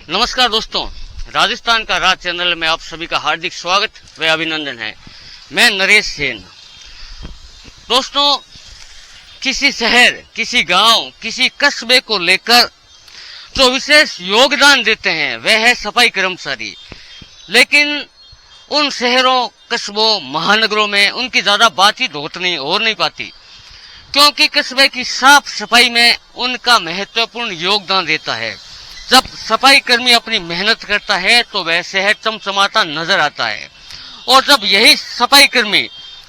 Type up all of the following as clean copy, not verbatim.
नमस्कार दोस्तों, राजस्थान का राज चैनल में आप सभी का हार्दिक स्वागत व अभिनंदन है। मैं नरेश सेन। दोस्तों, किसी शहर, किसी गांव, किसी कस्बे को लेकर जो विशेष योगदान देते हैं वह है सफाई कर्मचारी। लेकिन उन शहरों, कस्बों, महानगरों में उनकी ज्यादा बातचीत हो नहीं पाती, क्योंकि कस्बे की साफ सफाई में उनका महत्वपूर्ण योगदान रहता है। जब सफाई कर्मी अपनी मेहनत करता है तो वह शहर चमचमाता नजर आता है, और जब यही सफाई कर्मी,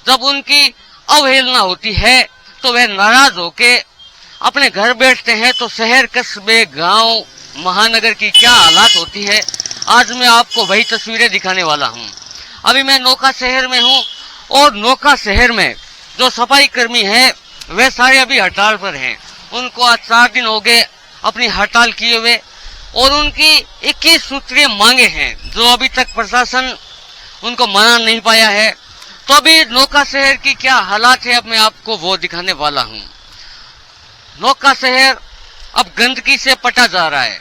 जब उनकी अवहेलना होती है तो वह नाराज होके अपने घर बैठते हैं, तो शहर, कस्बे, गांव, महानगर की क्या हालात होती है, आज मैं आपको वही तस्वीरें दिखाने वाला हूं। अभी मैं नौका शहर में हूं, और नौका शहर में जो सफाई कर्मी है वे सारे अभी हड़ताल पर हैं। उनको आज 4 दिन हो गए अपनी हड़ताल किए हुए, और उनकी 21 सूत्रीय मांगे हैं जो अभी तक प्रशासन उनको मना नहीं पाया है। तो अभी नौका शहर की क्या हालात है, अब मैं आपको वो दिखाने वाला हूं। नौका शहर अब गंदगी से पटा जा रहा है,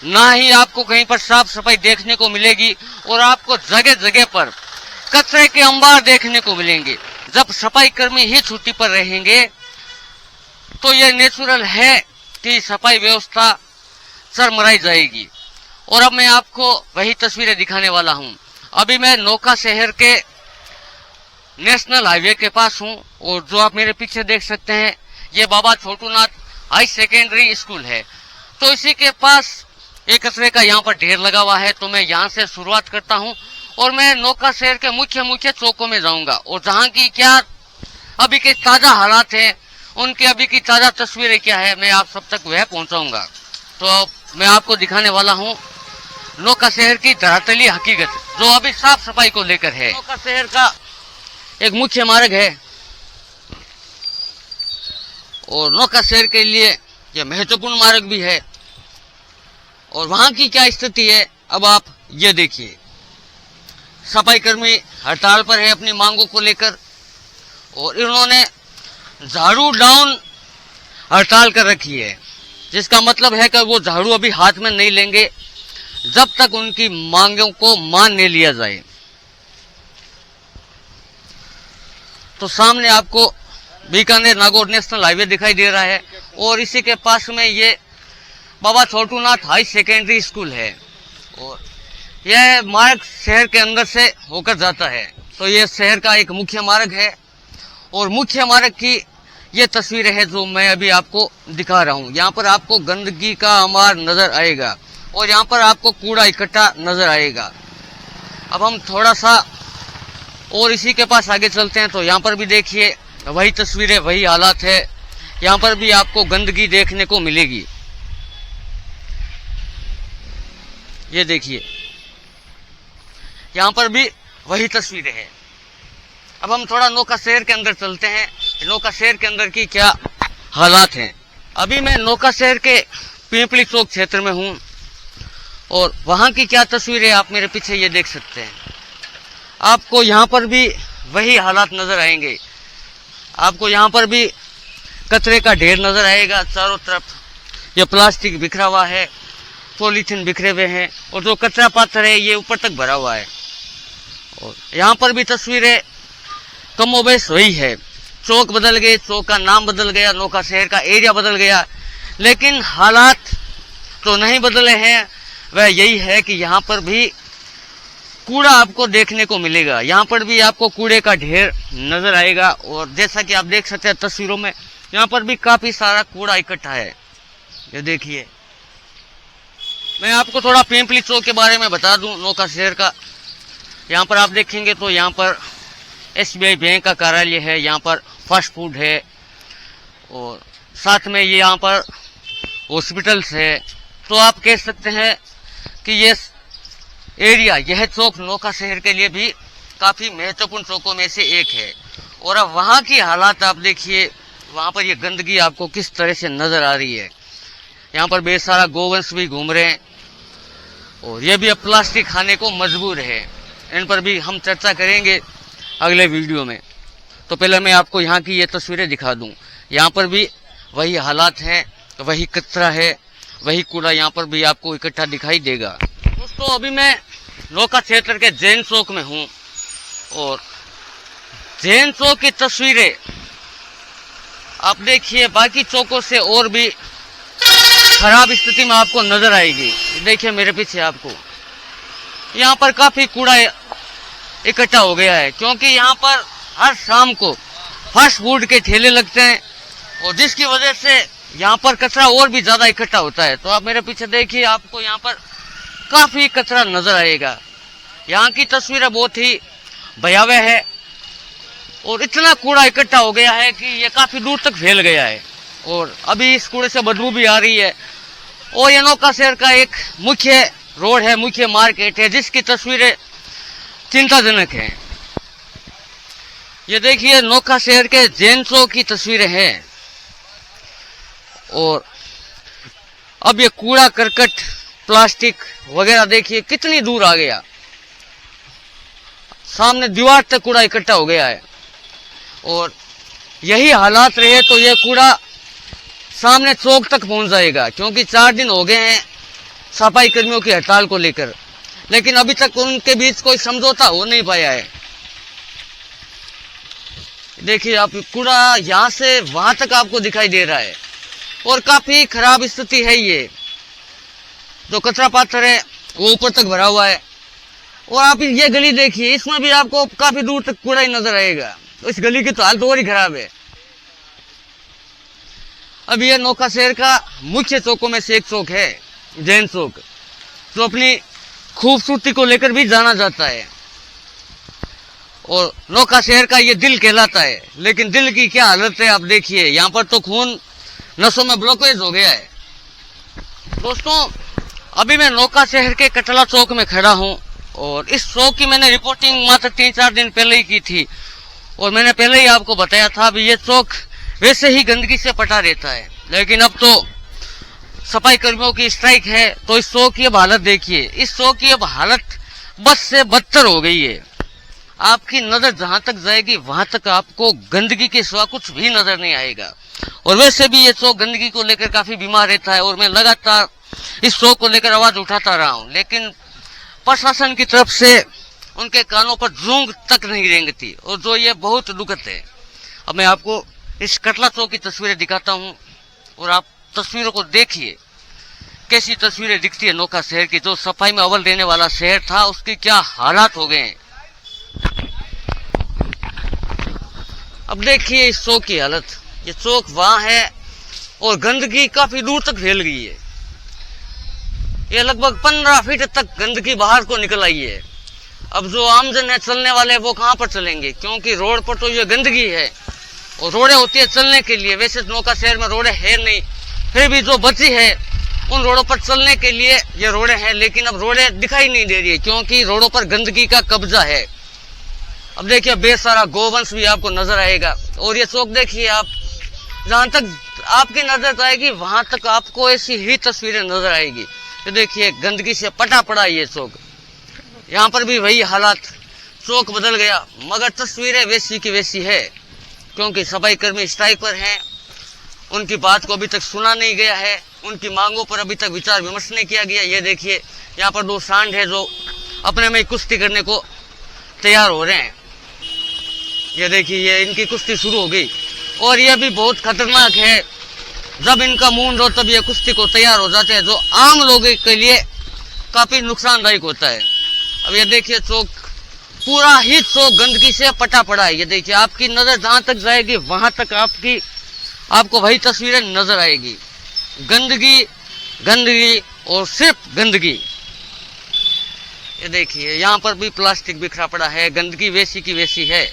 ना ही आपको कहीं पर साफ सफाई देखने को मिलेगी, और आपको जगह जगह पर कचरे के अंबार देखने को मिलेंगे। जब सफाई कर्मी ही छुट्टी पर रहेंगे तो यह नेचुरल है कि सफाई व्यवस्था चरमराई जाएगी। और अब मैं आपको वही तस्वीरें दिखाने वाला हूं। अभी मैं नौका शहर के नेशनल हाईवे के पास हूं, और जो आप मेरे पीछे देख सकते हैं ये बाबा छोटूनाथ हाई सेकेंडरी स्कूल है। तो इसी के पास एक कचरे का यहाँ पर ढेर लगा हुआ है। तो मैं यहाँ से शुरुआत करता हूँ, और मैं नौका शहर के मुख्य चौकों में जाऊंगा, और जहाँ की क्या अभी के ताजा हालात हैं, उनकी अभी की ताजा तस्वीरें क्या है, मैं आप सब तक वह पहुंचाऊंगा। तो मैं आपको दिखाने वाला हूं नौका शहर की धरातली हकीकत, जो अभी साफ सफाई को लेकर है। नौका शहर का एक मुख्य मार्ग है, और नौका शहर के लिए यह महत्वपूर्ण मार्ग भी है। और वहां की क्या स्थिति है अब आप ये देखिए। सफाई कर्मी हड़ताल पर है अपनी मांगों को लेकर, और इन्होंने झाड़ू डाउन हड़ताल कर रखी है, जिसका मतलब है कि वो झाड़ू अभी हाथ में नहीं लेंगे जब तक उनकी मांगों को मान नहीं लिया जाए। तो सामने आपको बीकानेर नागौर नेशनल हाईवे दिखाई दे रहा है, और इसी के पास में ये बाबा छोटूनाथ हाई सेकेंडरी स्कूल है, और यह मार्ग शहर के अंदर से होकर जाता है। तो यह शहर का एक मुख्य मार्ग है, और मुख्य मार्ग की ये तस्वीरें हैं जो मैं अभी आपको दिखा रहा हूँ। यहाँ पर आपको गंदगी का अंबार नजर आएगा, और यहाँ पर आपको कूड़ा इकट्ठा नजर आएगा। अब हम थोड़ा सा और इसी के पास आगे चलते हैं, तो यहाँ पर भी देखिए वही तस्वीरें, वही हालात है। यहाँ पर भी आपको गंदगी देखने को मिलेगी। ये देखिए, यहाँ पर भी वही तस्वीरें हैं। अब हम थोड़ा नौका शहर के अंदर चलते हैं, नौका शहर के अंदर की क्या हालात हैं। अभी मैं नौका शहर के पिंपली चौक क्षेत्र में हूं, और वहां की क्या तस्वीरें आप मेरे पीछे ये देख सकते हैं। आपको यहाँ पर भी वही हालात नजर आएंगे। आपको यहाँ पर भी कचरे का ढेर नजर आएगा। चारों तरफ ये प्लास्टिक बिखरा हुआ है, पॉलीथीन बिखरे हुए हैं, और जो कचरा पात्र है ये ऊपर तक भरा हुआ है। और यहाँ पर भी तस्वीरें कमोबेश वही है। चौक बदल गए, चौक का नाम बदल गया, नौका शहर का एरिया बदल गया, लेकिन हालात तो नहीं बदले हैं। वह यही है कि यहाँ पर भी कूड़ा आपको देखने को मिलेगा। यहाँ पर भी आपको कूड़े का ढेर नजर आएगा, और जैसा कि आप देख सकते हैं तस्वीरों में, यहाँ पर भी काफी सारा कूड़ा इकट्ठा है। ये देखिए, मैं आपको थोड़ा पिंपली चौक के बारे में बता दूं नौका शहर का। यहाँ पर आप देखेंगे तो यहाँ पर SBI बैंक का कार्यालय है, यहाँ पर फास्ट फूड है, और साथ में ये यहाँ पर हॉस्पिटल्स है। तो आप कह सकते हैं कि ये एरिया, यह चौक नौका शहर के लिए भी काफी महत्वपूर्ण चौकों में से एक है। और अब वहाँ की हालात आप देखिए, वहाँ पर ये गंदगी आपको किस तरह से नजर आ रही है। यहाँ पर बेहद सारा गोवंश भी घूम रहे हैं, और ये भी अब प्लास्टिक खाने को मजबूर है। इन पर भी हम चर्चा करेंगे अगले वीडियो में। तो पहले मैं आपको यहाँ की ये तस्वीरें दिखा दूं। यहाँ पर भी वही हालात हैं, वही कचरा है, वही कूड़ा यहाँ पर भी आपको इकट्ठा दिखाई देगा। दोस्तों अभी मैं नौका क्षेत्र के जैन चौक में हूँ और जैन चौक की तस्वीरें आप देखिए बाकी चौकों से और भी खराब स्थिति में आपको नजर आएगी। देखिए मेरे पीछे आपको यहाँ पर काफी कूड़ा इकट्ठा हो गया है, क्योंकि यहाँ पर हर शाम को फास्ट फूड के ठेले लगते हैं और जिसकी वजह से यहाँ पर कचरा और भी ज्यादा इकट्ठा होता है। तो आप मेरे पीछे देखिए, आपको यहाँ पर काफी कचरा नजर आएगा। यहाँ की तस्वीरें बहुत ही भयावह है और इतना कूड़ा इकट्ठा हो गया है कि ये काफी दूर तक फैल गया है और अभी इस कूड़े से बदबू भी आ रही है। और ये नौका शहर का एक मुख्य रोड है, मुख्य मार्केट है, जिसकी तस्वीरें चिंताजनक हैं। ये देखिए नौका शहर के जैन चौक की तस्वीरें हैं और अब ये कूड़ा करकट प्लास्टिक वगैरह देखिए कितनी दूर आ गया, सामने दीवार तक कूड़ा इकट्ठा हो गया है। और यही हालात रहे तो ये कूड़ा सामने चौक तक पहुंच जाएगा, क्योंकि 4 दिन हो गए हैं सफाई कर्मियों की हड़ताल को लेकर, लेकिन अभी तक उनके बीच कोई समझौता हो नहीं पाया है। देखिए आप कूड़ा यहां से वहां तक आपको दिखाई दे रहा है और काफी खराब स्थिति है। ये जो कचरा पात्र है वो ऊपर तक भरा हुआ है और आप ये गली देखिए, इसमें भी आपको काफी दूर तक कूड़ा ही नजर आएगा। तो इस गली की तो हालत और ही खराब है। अब ये नौका शहर का मुख्य चौकों में से एक चौक है, जैन चौक, जो अपनी खूबसूरती को लेकर भी जाना जाता है और नौका शहर का ये दिल कहलाता है। लेकिन दिल की क्या हालत है आप देखिए, यहाँ पर तो खून नसों में ब्लॉकेज हो गया है। दोस्तों अभी मैं नौका शहर के कटला चौक में खड़ा हूँ और इस चौक की मैंने रिपोर्टिंग मात्र 3-4 दिन पहले ही की थी और मैंने पहले ही आपको बताया था अभी ये चौक वैसे ही गंदगी से पटा रहता है। लेकिन अब तो सफाई कर्मियों की स्ट्राइक है तो इस चौक की अब हालत देखिए, इस चौक की अब हालत बद से बदतर हो गई है। आपकी नजर जहां तक जाएगी वहां तक आपको गंदगी के सिवा कुछ भी नजर नहीं आएगा। और वैसे भी ये चौक गंदगी को लेकर काफी बीमार रहता है और मैं लगातार इस चौक को लेकर आवाज उठाता रहा हूं, लेकिन प्रशासन की तरफ से उनके कानों पर जूंग तक नहीं रेंगती और जो ये बहुत दुखद है। अब मैं आपको इस कटला चौक की तस्वीरें दिखाता हूं और आप तस्वीरों को देखिए कैसी तस्वीरें दिखती है नौका शहर की। जो सफाई में अव्वल रहने वाला शहर था उसकी क्या हालात हो गए हैं। अब देखिए इस चौक की हालत, ये चौक वहां है और गंदगी काफी दूर तक फैल गई है। ये लगभग 15 फीट तक गंदगी बाहर को निकल आई है। अब जो आमजन है चलने वाले वो कहां पर चलेंगे, क्योंकि रोड पर तो ये गंदगी है और रोडें होती है चलने के लिए। वैसे नौका शहर में रोडें है नहीं, फिर भी जो बची है उन रोडों पर चलने के लिए ये रोडें हैं, लेकिन अब रोडें दिखाई नहीं दे रही है क्योंकि रोडों पर गंदगी का कब्जा है। अब देखिए बेसारा गोवंश भी आपको नजर आएगा और ये चौक देखिए आप, जहां तक आपकी नजर जाएगी वहां तक आपको ऐसी ही तस्वीरें नजर आएगी। तो देखिए गंदगी से पटा पड़ा ये चौक, यहाँ पर भी वही हालात, चौक बदल गया मगर तस्वीरें वैसी की वैसी है, क्योंकि सफाई कर्मी स्ट्राइक पर हैं। उनकी बात को अभी तक सुना नहीं गया है, उनकी मांगों पर अभी तक विचार विमर्श नहीं किया गया। ये देखिए यहाँ पर 2 सांड है जो अपने में कुश्ती करने को तैयार हो रहे हैं। ये देखिए ये इनकी कुश्ती शुरू हो गई और ये भी बहुत खतरनाक है। जब इनका मूड हो तब ये कुश्ती को तैयार हो जाते हैं, जो आम लोगों के लिए काफी नुकसानदायक होता है। अब ये देखिए चौक, पूरा ही चौक गंदगी से पटा पड़ा है। ये देखिए आपकी नजर जहां तक जाएगी वहां तक आपको वही तस्वीरें नजर आएगी, गंदगी गंदगी और सिर्फ गंदगी। ये देखिए यहाँ पर भी प्लास्टिक बिखरा पड़ा है, गंदगी वैसी की वैसी है।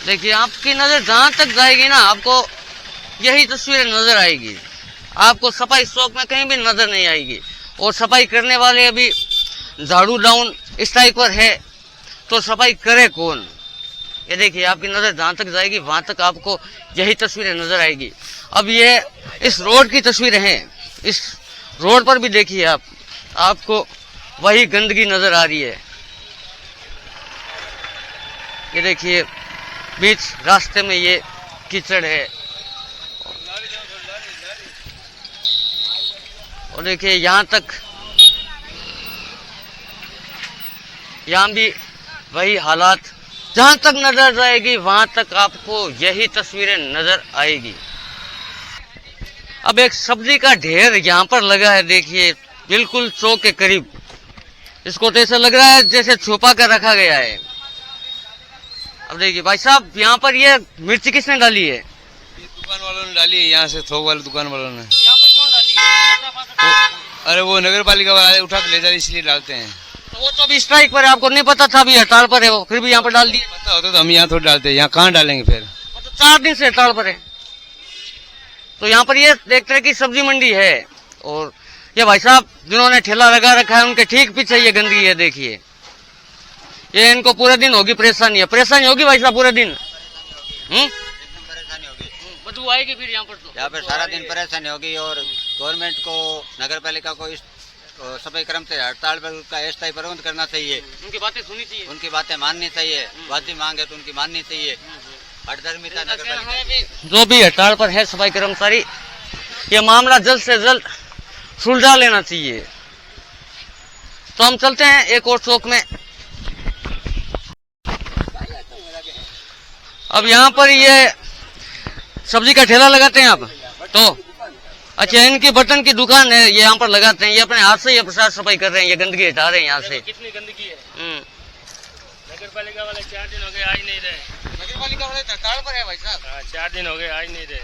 देखिए आपकी नजर जहां तक जाएगी ना आपको यही तस्वीरें नजर आएगी, आपको सफाई चौक में कहीं भी नजर नहीं आएगी। और सफाई करने वाले अभी झाड़ू डाउन स्ट्राइक पर है तो सफाई करे कौन। ये देखिए आपकी नजर जहां तक जाएगी वहां तक आपको यही तस्वीरें नजर आएगी। अब ये इस रोड की तस्वीरें हैं, इस रोड पर भी देखिए आपको वही गंदगी नजर आ रही है। ये देखिए बीच रास्ते में ये कीचड़ है और देखिए यहाँ तक, यहाँ भी वही हालात, जहां तक नजर जाएगी वहां तक आपको यही तस्वीरें नजर आएगी। अब एक सब्जी का ढेर यहाँ पर लगा है, देखिए बिल्कुल चौक के करीब। इसको तो ऐसा लग रहा है जैसे छुपा कर रखा गया है। अब देखिए भाई साहब, यहाँ पर ये मिर्ची किसने डाली है? दुकान वालों ने डाली है, यहाँ से थोक वाले दुकान वालों ने। यहाँ पर क्यों डाली है? अरे वो नगर पालिका वाले उठा के ले जा रहे, इसलिए डालते हैं। तो वो तो अभी स्ट्राइक पर है, आपको नहीं पता था अभी हड़ताल पर है वो, फिर भी यहाँ पर डाल दिए? पता होता तो हम यहाँ थोड़ी डालते हैं, यहाँ कहाँ डालेंगे फिर? तो 4 दिन से हड़ताल पर है। तो यहाँ पर ये एक तरह की सब्जी मंडी है, और ये भाई साहब जिन्होंने ठेला लगा रखा है उनके ठीक पीछे ये गंदगी है। देखिए ये इनको पूरे दिन होगी परेशानी है, परेशानी होगी भाई साहब पूरे दिन। परेशानी होगी, बदबू आएगी फिर यहाँ पर। तो यहाँ पर सारा दिन परेशानी होगी। और गवर्नमेंट को, नगर पालिका को इस सफाई कर्मचारी हड़ताल पर उसका अस्थायी प्रबंध करना चाहिए। उनकी बातें सुनी चाहिए, उनकी बातें माननी चाहिए। वाजिब मांग है तो उनकी माननी चाहिए। हठधर्मिता नगर पालिका जो भी हड़ताल पर है सफाई कर्मचारी, ये मामला जल्द से जल्द सुलझा लेना चाहिए। तो हम चलते हैं एक और चौक में। अब यहाँ पर ये सब्जी का ठेला लगाते हैं आप तो? अच्छा, इनकी बर्तन की दुकान है, ये यहाँ पर लगाते हैं। ये अपने हाथ से ये प्रसाद सफाई कर रहे हैं, ये गंदगी हटा रहे हैं यहाँ से। कितनी गंदगी है। नगर पालिका वाले 4 दिन हो गए आ ही नहीं रहे। नगर पालिका वाले हड़ताल पर है भाई साहब। हाँ, 4 दिन हो गए आ ही नहीं रहे।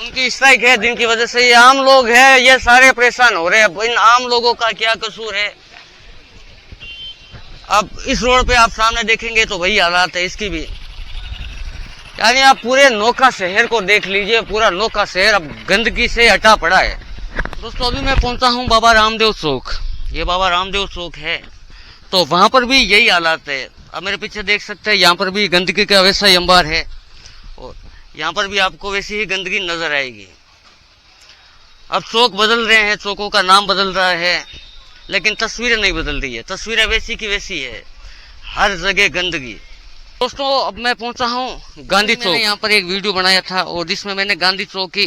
उनकी स्ट्राइक है जिनकी वजह से ये आम लोग हैं, ये सारे परेशान हो रहे हैं। इन आम लोगों का क्या कसूर है? अब इस रोड पे आप सामने देखेंगे तो वही हालात है इसकी भी। यानी आप पूरे नोखा शहर को देख लीजिए, पूरा नोखा शहर अब गंदगी से हटा पड़ा है। दोस्तों अभी मैं पहुंचा हूं बाबा रामदेव चौक। ये बाबा रामदेव चौक है, तो वहां पर भी यही हालात है। अब मेरे पीछे देख सकते हैं, यहाँ पर भी गंदगी का वैसा ही अंबार है, और यहाँ पर भी आपको वैसी ही गंदगी नजर आएगी। अब चौक बदल रहे हैं, चौकों का नाम बदल रहा है, लेकिन तस्वीरें नहीं बदल रही है। तस्वीरें वैसी की वैसी है, हर जगह गंदगी। दोस्तों अब मैं पहुंचा हूं गांधी चौक। यहाँ पर एक वीडियो बनाया था और जिसमें मैंने गांधी चौक की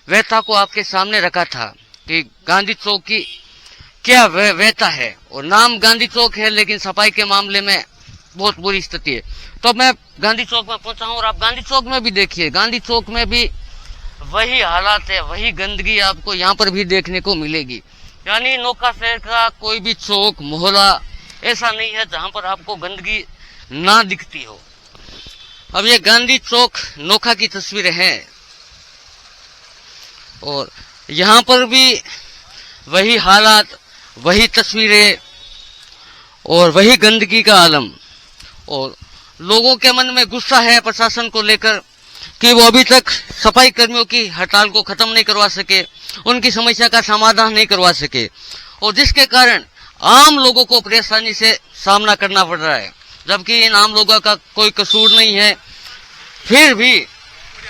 व्यथा को आपके सामने रखा था कि गांधी चौक की क्या व्यथा है। और नाम गांधी चौक है, लेकिन सफाई के मामले में बहुत बुरी स्थिति है। तो मैं गांधी चौक में पहुंचा हूं और आप गांधी चौक में भी देखिए, गांधी चौक में भी वही हालात है, वही गंदगी आपको यहाँ पर भी देखने को मिलेगी। यानी नोखा शहर का कोई भी चौक मोहल्ला ऐसा नहीं है जहां पर आपको गंदगी ना दिखती हो। अब ये गांधी चौक नोखा की तस्वीरें हैं, और यहाँ पर भी वही हालात, वही तस्वीरें और वही गंदगी का आलम। और लोगों के मन में गुस्सा है प्रशासन को लेकर कि वो अभी तक सफाई कर्मियों की हड़ताल को खत्म नहीं करवा सके, उनकी समस्या का समाधान नहीं करवा सके, और जिसके कारण आम लोगों को परेशानी से सामना करना पड़ रहा है। जबकि इन आम लोगों का कोई कसूर नहीं है, फिर भी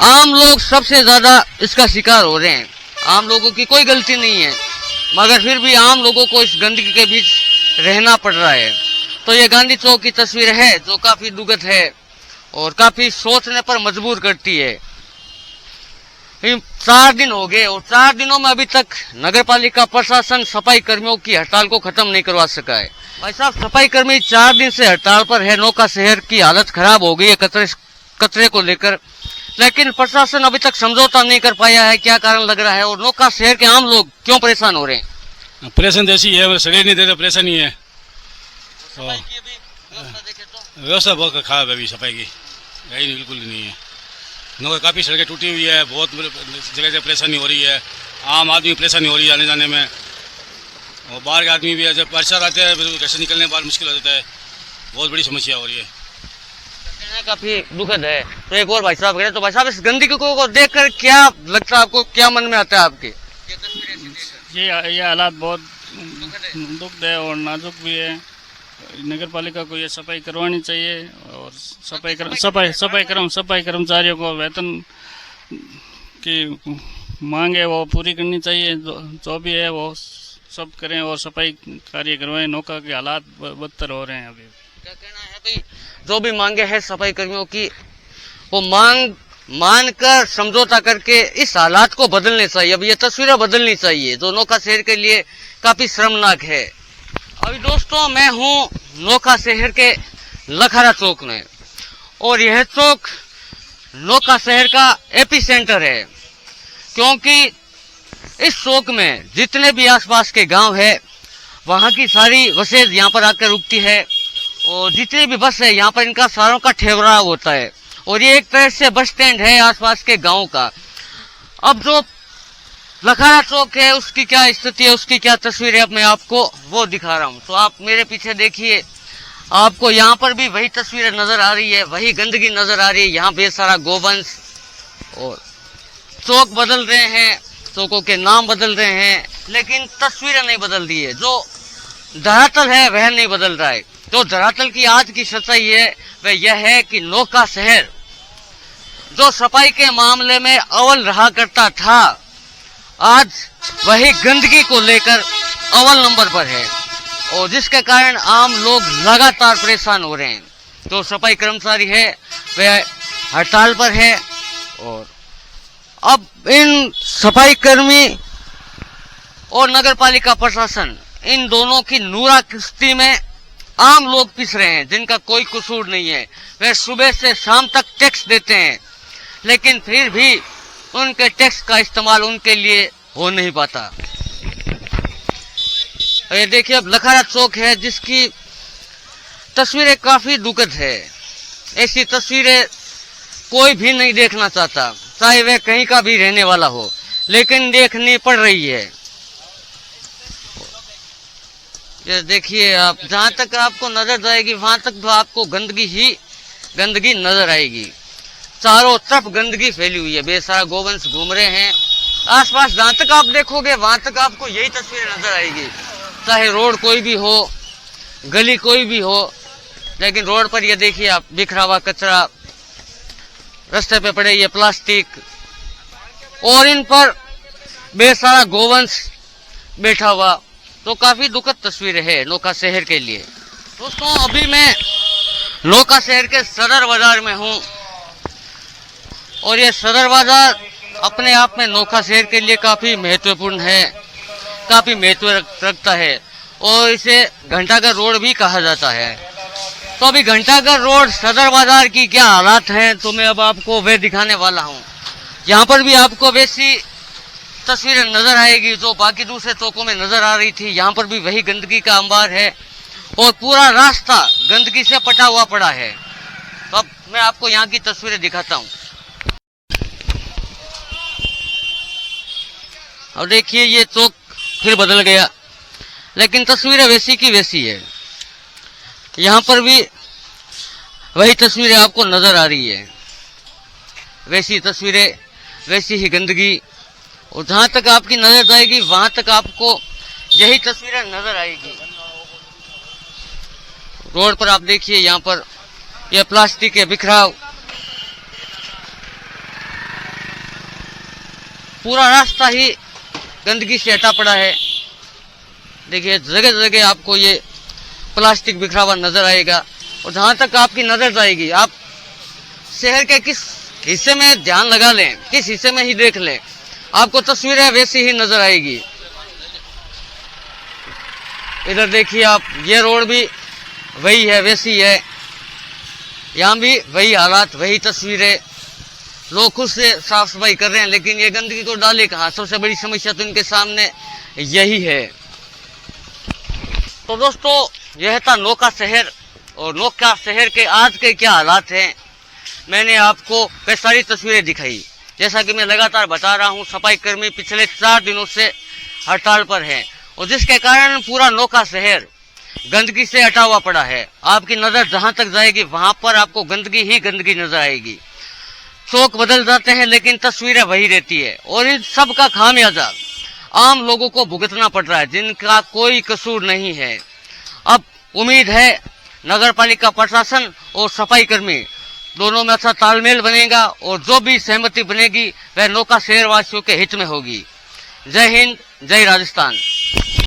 आम लोग सबसे ज्यादा इसका शिकार हो रहे हैं। आम लोगों की कोई गलती नहीं है, मगर फिर भी आम लोगों को इस गंदगी के बीच रहना पड़ रहा है। तो ये गांधी चौक की तस्वीर है जो काफी दुखद है और काफी सोचने पर मजबूर करती है। 4 दिन हो गए और 4 दिनों में अभी तक नगर पालिका प्रशासन सफाई कर्मियों की हड़ताल को खत्म नहीं करवा सका है। भाई साहब, सफाई कर्मी 4 दिन से हड़ताल पर है। नौका शहर की हालत खराब हो गई है कचरे को लेकर, लेकिन प्रशासन अभी तक समझौता नहीं कर पाया है। क्या कारण लग रहा है, और नौका शहर के आम लोग क्यों परेशान हो रहे हैं? परेशान ऐसी है, शरीर नहीं देते, परेशानी है। व्यवस्था बहुत खराब है अभी सफाई की, यही बिल्कुल नहीं है। नौका काफ़ी सड़कें टूटी हुई है, बहुत जगह से परेशानी हो रही है, आम आदमी परेशानी हो रही है आने जाने में। और बाहर के आदमी भी जब बरसात आते हैं फिर घर से निकलने बाहर मुश्किल हो जाता है, बहुत बड़ी समस्या हो रही है। काफी दुखद है। तो एक और भाई साहब कह, तो भाई साहब इस गंदगी को देखकर क्या लगता है आपको, क्या मन में आता है आपके? ये हालात बहुत दुख है और नाजुक भी है। नगर पालिका को ये सफाई करवानी चाहिए और सफाई कर्मचारियों को वेतन की मांग है वो पूरी करनी चाहिए। जो भी है वो सब करें और सफाई कार्य करवाएं। नौका के हालात बदतर हो रहे हैं अभी। क्या कहना है भाई, जो भी मांगे हैं सफाई कर्मियों की, वो मांग मानकर समझौता करके इस हालात को बदलने चाहिए। अब ये तस्वीरें बदलनी चाहिए जो नोखा शहर के लिए काफी शर्मनाक है। अभी दोस्तों मैं हूँ नोखा शहर के लखारा चौक में, और यह चौक नोखा शहर का एपी सेंटर है, क्योंकि इस चौक में जितने भी आसपास के गांव है वहां की सारी बसें यहाँ पर आकर रुकती है, और जितनी भी बस है यहाँ पर इनका सारों का ठहराव होता है, और ये एक तरह से बस स्टैंड है आसपास के गांव का। अब जो लखारा चौक है उसकी क्या स्थिति है, उसकी क्या तस्वीर है, अब मैं आपको वो दिखा रहा हूँ। तो आप मेरे पीछे देखिए, आपको यहाँ पर भी वही तस्वीरें नजर आ रही है, वही गंदगी नजर आ रही है। यहाँ बेहद सारा गोवंश, और चौक बदल रहे हैं, चौकों के नाम बदल रहे हैं, लेकिन तस्वीरें नहीं बदल रही है। जो धरातल है वह नहीं बदल रहा है। तो धरातल की आज की सच्चाई है वह यह है कि नोखा शहर जो सफाई के मामले में अव्वल रहा करता था, आज वही गंदगी को लेकर अव्वल नंबर पर है, और जिसके कारण आम लोग लगातार परेशान हो रहे हैं। तो सफाई कर्मचारी है वह हड़ताल पर है, और अब इन सफाई कर्मी और नगर पालिका प्रशासन इन दोनों की नूरा किश्ती में आम लोग पिस रहे हैं, जिनका कोई कसूर नहीं है। वे सुबह से शाम तक टैक्स देते हैं, लेकिन फिर भी उनके टैक्स का इस्तेमाल उनके लिए हो नहीं पाता। ये देखिए, अब लखारा चौक है जिसकी तस्वीरें काफी दुखद है। ऐसी तस्वीरें कोई भी नहीं देखना चाहता, चाहे वह कहीं का भी रहने वाला हो, लेकिन देखनी पड़ रही है। ये देखिए आप, जहां तक आपको नजर जाएगी वहां तक तो आपको गंदगी ही गंदगी नजर आएगी। चारों तरफ गंदगी फैली हुई है, बेसारा गोवंश घूम रहे हैं आसपास। जहां तक आप देखोगे वहां तक आपको यही तस्वीर नजर आएगी, चाहे रोड कोई भी हो, गली कोई भी हो। लेकिन रोड पर ये देखिए आप, बिखरा हुआ कचरा, रास्ते पे पड़े ये प्लास्टिक, और इन पर बेसारा गोवंश बैठा हुआ। तो काफी दुखद तस्वीर है नोखा शहर के लिए। दोस्तों अभी मैं नोखा शहर के सदर बाजार में हूँ, और ये सदर बाजार अपने आप में नोखा शहर के लिए काफी महत्वपूर्ण है, काफी महत्व रखता है, और इसे घंटाघर रोड भी कहा जाता है। तो अभी घंटाघर रोड सदर बाजार की क्या हालात हैं, तो मैं अब आपको वह दिखाने वाला हूँ। यहाँ पर भी आपको वैसी तस्वीरें नजर आएगी जो बाकी दूसरे चौकों में नजर आ रही थी। यहाँ पर भी वही गंदगी का अंबार है, और पूरा रास्ता गंदगी से पटा हुआ पड़ा है। तो अब मैं आपको यहाँ की तस्वीरें दिखाता हूँ। और देखिए ये चौक फिर बदल गया, लेकिन तस्वीरें वैसी की वैसी है। यहाँ पर भी वही तस्वीरें आपको नजर आ रही है, वैसी तस्वीरें, वैसी ही गंदगी, और जहां तक आपकी नजर जाएगी वहां तक आपको यही तस्वीरें नजर आएगी। रोड पर आप देखिए, यहाँ पर यह प्लास्टिक के बिखराव, पूरा रास्ता ही गंदगी से हटा पड़ा है। देखिए जगह जगह आपको ये प्लास्टिक बिखरा हुआ नजर आएगा, और जहां तक आपकी नजर जाएगी, आप शहर के किस हिस्से में ध्यान लगा लें, किस हिस्से में ही देख लें, आपको तस्वीरें वैसी ही नजर आएगी। इधर देखिए आप, ये रोड भी वही है, वैसी है, यहाँ भी वही हालात, वही तस्वीरें। लोग खुद से साफ सफाई कर रहे हैं, लेकिन ये गंदगी को डाले कहाँ। सबसे बड़ी समस्या तो इनके सामने यही है। तो दोस्तों यह था नोखा शहर, और नोखा शहर के आज के क्या हालात हैं मैंने आपको कई सारी तस्वीरें दिखाई। जैसा कि मैं लगातार बता रहा हूं, सफाई कर्मी पिछले 4 दिनों से हड़ताल पर हैं, और जिसके कारण पूरा नोखा शहर गंदगी से हटा हुआ पड़ा है। आपकी नजर जहां तक जाएगी वहां पर आपको गंदगी ही गंदगी नजर आएगी। चौक बदल जाते हैं लेकिन तस्वीरें वही रहती है, और इन सब का खामियाजा आम लोगों को भुगतना पड़ रहा है, जिनका कोई कसूर नहीं है। अब उम्मीद है नगर पालिका प्रशासन और सफाई कर्मी दोनों में अच्छा तालमेल बनेगा, और जो भी सहमति बनेगी वह नोखा शहरवासियों के हित में होगी। जय हिंद, जय राजस्थान।